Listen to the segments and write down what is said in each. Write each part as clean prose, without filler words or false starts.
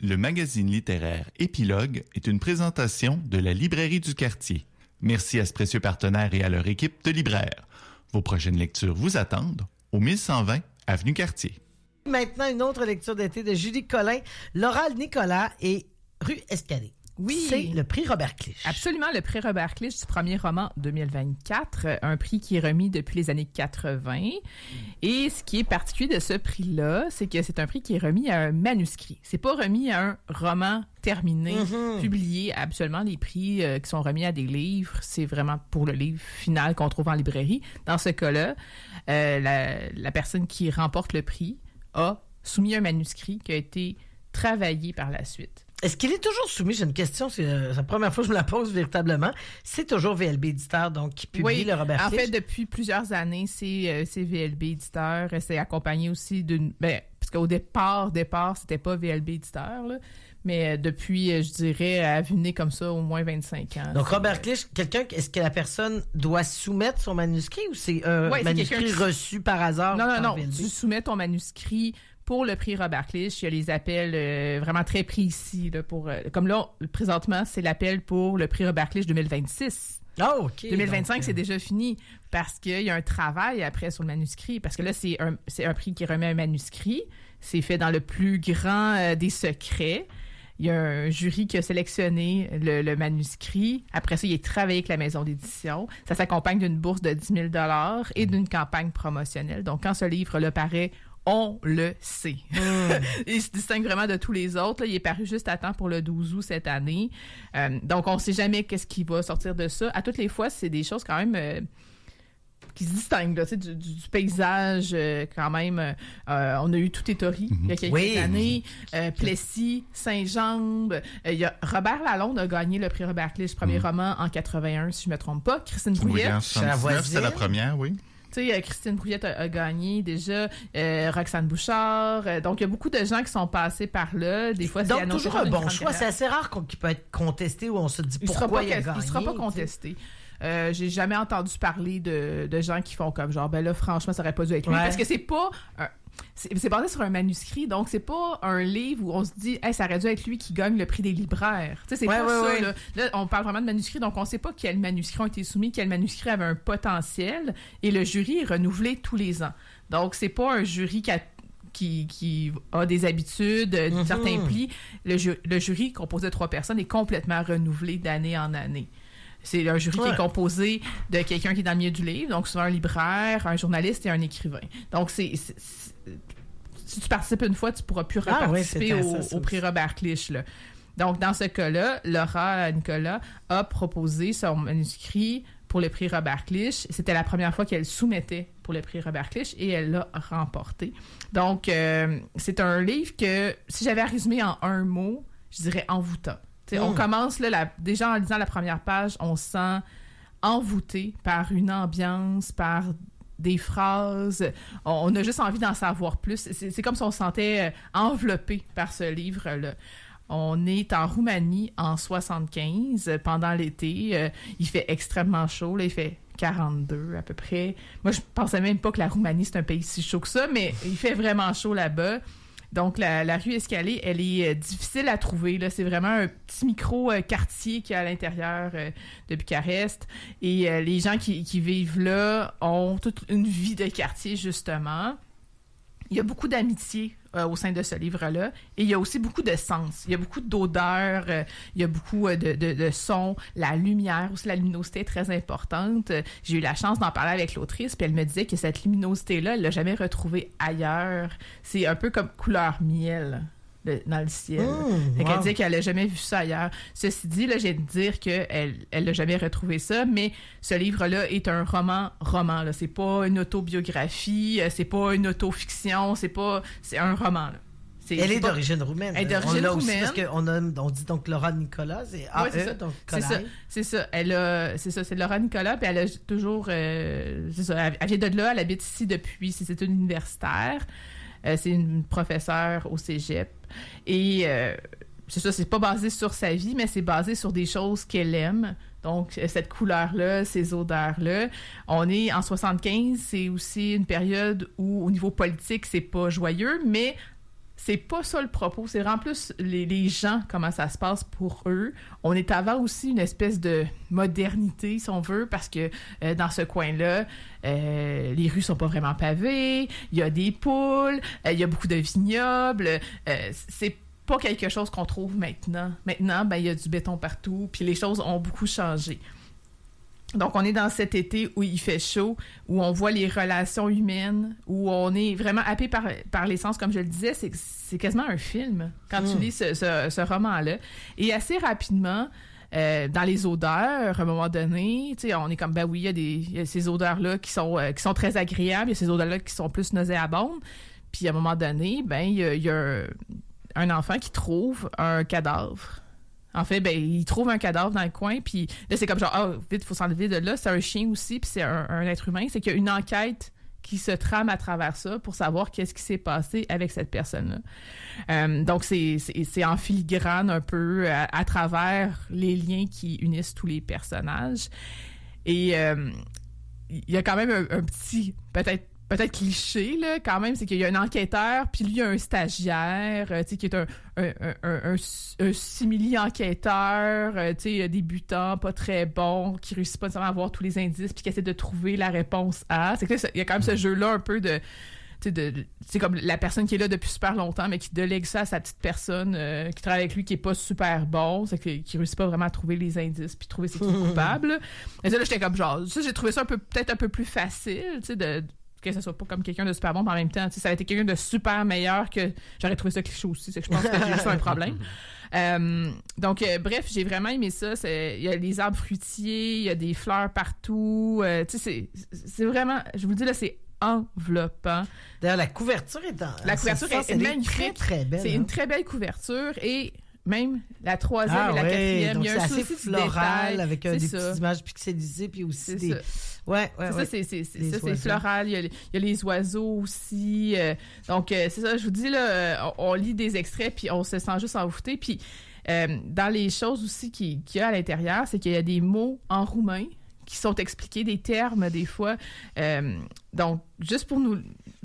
le magazine littéraire Épilogue est une présentation de la Librairie du Quartier. Merci à ce précieux partenaire et à leur équipe de libraires. Vos prochaines lectures vous attendent au 1120 Avenue Cartier. Maintenant, une autre lecture d'été de Julie Collin, Laura Nicolas et Rue Escalier. Oui. C'est le prix Robert Clich. Absolument, le prix Robert Clich du premier roman 2024, un prix qui est remis depuis les années 80. Et ce qui est particulier de ce prix-là, c'est que c'est un prix qui est remis à un manuscrit. C'est pas remis à un roman terminé, publié. Habituellement, les prix qui sont remis à des livres, c'est vraiment pour le livre final qu'on trouve en librairie. Dans ce cas-là, la personne qui remporte le prix a soumis un manuscrit qui a été travaillé par la suite. Est-ce qu'il est toujours soumis? J'ai une question, c'est la première fois que je me la pose véritablement. C'est toujours VLB Éditeur, donc, qui publie le Robert Clich? En fait, depuis plusieurs années, c'est VLB Éditeur. C'est accompagné aussi d'une... parce qu'au départ, c'était pas VLB Éditeur, là, mais depuis, je dirais, à vue née comme ça, au moins 25 ans. Donc, Robert Clich, est-ce que la personne doit soumettre son manuscrit ou c'est un manuscrit reçu par hasard? Non. Tu soumets ton manuscrit pour le prix Robert Clich. Il y a les appels vraiment très précis. Là, comme là, présentement, c'est l'appel pour le prix Robert Clich 2026. Oh, OK. 2025, c'est déjà fini parce qu'il y a un travail après sur le manuscrit. Parce que là, c'est un prix qui remet un manuscrit. C'est fait dans le plus grand des secrets. Il y a un jury qui a sélectionné le manuscrit. Après ça, il est travaillé avec la maison d'édition. Ça s'accompagne d'une bourse de 10 000 $ et d'une campagne promotionnelle. Donc, quand ce livre-là paraît, on le sait. Il se distingue vraiment de tous les autres. Là, il est paru juste à temps pour le 12 août cette année. Donc, on ne sait jamais qu'est-ce qui va sortir de ça. À toutes les fois, c'est des choses quand même qui se distinguent là, du paysage quand même. On a eu Tout est Tori il y a quelques années. Plessis, Saint-Jambe. Il y a Robert Lalonde a gagné le prix Robert Clich, premier roman en 81, si je ne me trompe pas. Christine Brouillette. Oui, c'était la première, oui. Tu sais, Christine Brouillette a gagné déjà, Roxane Bouchard. Donc, il y a beaucoup de gens qui sont passés par là. Des fois, donc, toujours un bon choix. C'est assez rare qu'il peut être contesté où on se dit pourquoi il a gagné. Il ne sera pas contesté. J'ai jamais entendu parler de gens qui font comme genre, ben là, franchement, ça aurait pas dû être lui. Parce que c'est pas... c'est basé sur un manuscrit, donc c'est pas un livre où on se dit hey, ça aurait dû être lui qui gagne le prix des libraires. Tu sais, c'est pas ça. Là, on parle vraiment de manuscrit, donc on sait pas quels manuscrits ont été soumis, quel manuscrit avait un potentiel, et le jury est renouvelé tous les ans. Donc, c'est pas un jury qui a des habitudes, certains plis. Le jury, composé de 3 personnes, est complètement renouvelé d'année en année. C'est un jury qui est composé de quelqu'un qui est dans le milieu du livre, donc souvent un libraire, un journaliste et un écrivain. Donc, si tu participes une fois, tu pourras plus reparticiper au prix Robert Clich, là. Donc, dans ce cas-là, Laura Nicolas a proposé son manuscrit pour le prix Robert Clich. C'était la première fois qu'elle soumettait pour le prix Robert Clich et elle l'a remporté. Donc, c'est un livre que, si j'avais à résumer en un mot, je dirais envoûtant. On commence, là, déjà en lisant la première page, on se sent envoûté par une ambiance, par des phrases. On a juste envie d'en savoir plus. C'est comme si on se sentait enveloppé par ce livre-là. On est en Roumanie en 75, pendant l'été. Il fait extrêmement chaud. Là, il fait 42 à peu près. Moi, je pensais même pas que la Roumanie, c'est un pays si chaud que ça, mais il fait vraiment chaud là-bas. Donc, la rue Escalier, elle est difficile à trouver. Là. C'est vraiment un petit micro-quartier qui est à l'intérieur de Bucarest. Et les gens qui vivent là ont toute une vie de quartier, justement. Il y a beaucoup d'amitié au sein de ce livre-là. Et il y a aussi beaucoup de sens. Il y a beaucoup d'odeurs, il y a beaucoup de sons. La lumière, aussi la luminosité est très importante. J'ai eu la chance d'en parler avec l'autrice, puis elle me disait que cette luminosité-là, elle l'a jamais retrouvée ailleurs. C'est un peu comme couleur miel dans le ciel. Elle disait qu'elle n'a jamais vu ça ailleurs. Ceci dit, là, j'ai de dire qu'elle n'a jamais retrouvé ça, mais ce livre-là est un roman. Là. C'est pas une autobiographie, c'est pas une autofiction, c'est un roman. Là. Elle est d'origine roumaine. Elle est d'origine roumaine. Aussi parce qu'on dit donc Laura Nicolas, c'est AE, donc Nicolas. C'est ça. C'est Laura Nicolas, puis elle a toujours... c'est ça, elle vient de là, elle habite ici depuis, c'est une universitaire. C'est une professeure au cégep. Et c'est ça, c'est pas basé sur sa vie, mais c'est basé sur des choses qu'elle aime. Donc, cette couleur-là, ces odeurs-là. On est en 75, c'est aussi une période où, au niveau politique, c'est pas joyeux, mais c'est pas ça le propos. C'est vraiment plus les gens, comment ça se passe pour eux. On est avant aussi une espèce de modernité, si on veut, parce que dans ce coin-là, les rues sont pas vraiment pavées, il y a des poules, il y a beaucoup de vignobles. C'est pas quelque chose qu'on trouve maintenant. Maintenant, il y a du béton partout, puis les choses ont beaucoup changé. Donc, on est dans cet été où il fait chaud, où on voit les relations humaines, où on est vraiment happé par l'essence, comme je le disais, c'est quasiment un film quand tu lis ce roman-là. Et assez rapidement, dans les odeurs, à un moment donné, tu sais, on est comme, ben oui, il y a ces odeurs-là qui sont très agréables, il y a ces odeurs-là qui sont plus nauséabondes. Puis, à un moment donné, ben il y a un enfant qui trouve un cadavre. En fait, il trouve un cadavre dans le coin, puis là, c'est comme genre, vite, il faut s'enlever de là. C'est un chien aussi, puis c'est un être humain. C'est qu'il y a une enquête qui se trame à travers ça pour savoir qu'est-ce qui s'est passé avec cette personne-là. Donc, c'est en filigrane un peu à travers les liens qui unissent tous les personnages. Et il y a quand même un petit, peut-être cliché, là, quand même, c'est qu'il y a un enquêteur, puis lui, il y a un stagiaire, tu sais, qui est un simili-enquêteur, tu sais, débutant, pas très bon, qui réussit pas nécessairement à avoir tous les indices, puis qui essaie de trouver la réponse à. C'est que il y a quand même ce jeu-là un peu de... c'est comme la personne qui est là depuis super longtemps, mais qui délègue ça à sa petite personne qui travaille avec lui, qui est pas super bon, c'est qui réussit pas vraiment à trouver les indices puis trouver c'est qui est coupable. Et ça, là, j'étais comme genre, ça, j'ai trouvé ça peut-être un peu plus facile, tu sais, que ça soit pas comme quelqu'un de super bon, mais en même temps, tu sais, ça a été quelqu'un de super meilleur que j'aurais trouvé ça cliché aussi, c'est que je pense que j'ai juste un problème. Donc, bref, j'ai vraiment aimé ça. Il y a les arbres fruitiers, il y a des fleurs partout. Tu sais, c'est vraiment, je vous le dis là, c'est enveloppant. D'ailleurs, la couverture est est magnifique. Très, très belle. C'est une très belle couverture et même la troisième et la quatrième. Donc il y a c'est assez floral avec des ça. petites images pixelisées puis aussi des... Ça. Ouais. C'est floral. Il y a les oiseaux aussi. Donc, c'est ça, je vous dis, là, on lit des extraits puis on se sent juste envoûté. Puis, dans les choses aussi qu'il y a à l'intérieur, c'est qu'il y a des mots en roumain qui sont expliqués, des termes des fois. Donc, juste pour nous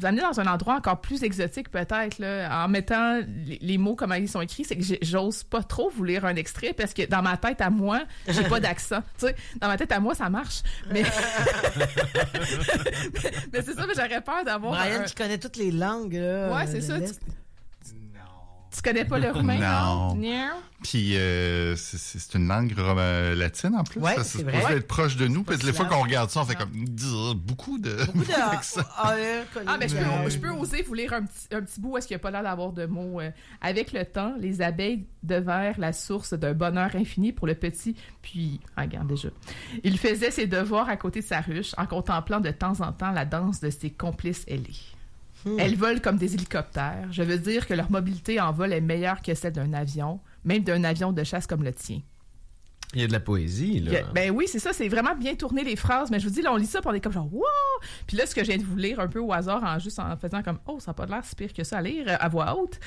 amener dans un endroit encore plus exotique peut-être, là, en mettant les mots comme ils sont écrits, c'est que j'ose pas trop vous lire un extrait parce que dans ma tête à moi, j'ai pas d'accent. Tu sais, dans ma tête à moi, ça marche. Mais, mais c'est ça, mais j'aurais peur d'avoir... Brian qui connaît toutes les langues. Là, ouais, c'est ça. Tu connais pas le roumain, non? Puis c'est une langue latine en plus. Ouais, ça c'est supposé vrai. être proche de nous. Parce que les fois qu'on regarde ça, on fait comme beaucoup de mais je peux oser vous lire un petit bout où est-ce qu'il n'y a pas l'air d'avoir de mots. Avec le temps, les abeilles devinrent la source d'un bonheur infini pour le petit. Puis, regarde déjà. Il faisait ses devoirs à côté de sa ruche en contemplant de temps en temps la danse de ses complices ailés. Elles volent comme des hélicoptères. Je veux dire que leur mobilité en vol est meilleure que celle d'un avion, même d'un avion de chasse comme le tien. Il y a de la poésie, là. Ben oui, c'est ça, c'est vraiment bien tourné les phrases, mais je vous dis, là, on lit ça, puis on est comme genre, wow! Puis là, ce que je viens de vous lire un peu au hasard, en faisant comme, oh, ça n'a pas l'air si pire que ça à lire à voix haute,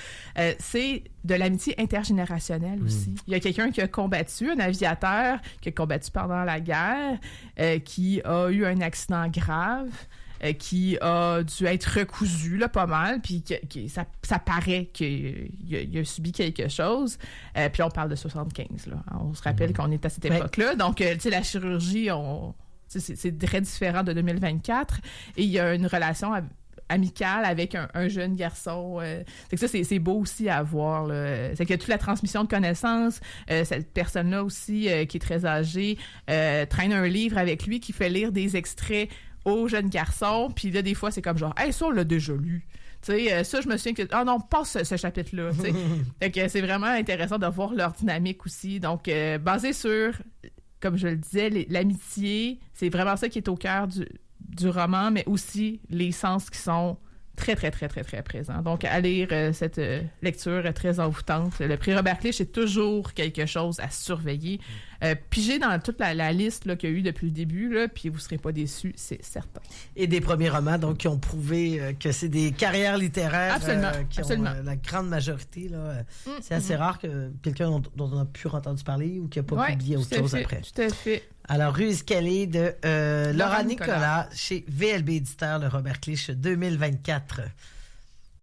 c'est de l'amitié intergénérationnelle aussi. Il y a quelqu'un qui a combattu, un aviateur qui a combattu pendant la guerre, qui a eu un accident grave, qui a dû être recousu là, pas mal, puis ça paraît qu'il a subi quelque chose. Puis on parle de 75, là. On se rappelle qu'on est à cette époque-là. Donc, tu sais, la chirurgie, c'est très différent de 2024. Et il y a une relation amicale avec un jeune garçon. C'est que ça, c'est beau aussi à voir, là. C'est que toute la transmission de connaissances, cette personne-là aussi, qui est très âgée, traîne un livre avec lui qui fait lire des extraits aux jeunes garçons, puis là, des fois, c'est comme genre, hey, ça, on l'a déjà lu. Tu sais, ça, je me souviens que, non, passe ce chapitre-là, tu sais. Fait que c'est vraiment intéressant de voir leur dynamique aussi. Donc, basé sur, comme je le disais, l'amitié, c'est vraiment ça qui est au cœur du roman, mais aussi les sens qui sont très, très, très, très, très présents. Donc, à lire cette lecture très envoûtante. Le prix Robert Clich, c'est toujours quelque chose à surveiller. Pigez dans toute la liste là, qu'il y a eu depuis le début, là, puis vous ne serez pas déçus, c'est certain. Et des premiers romans, donc, qui ont prouvé que c'est des carrières littéraires qui ont la grande majorité. Là, c'est assez rare que quelqu'un dont on a pu entendre parler ou qui n'a pas publié autre chose après. Tout à fait. Alors, Rue escalée de Laura Nicolas chez VLB Éditeur, le Robert Clich 2024.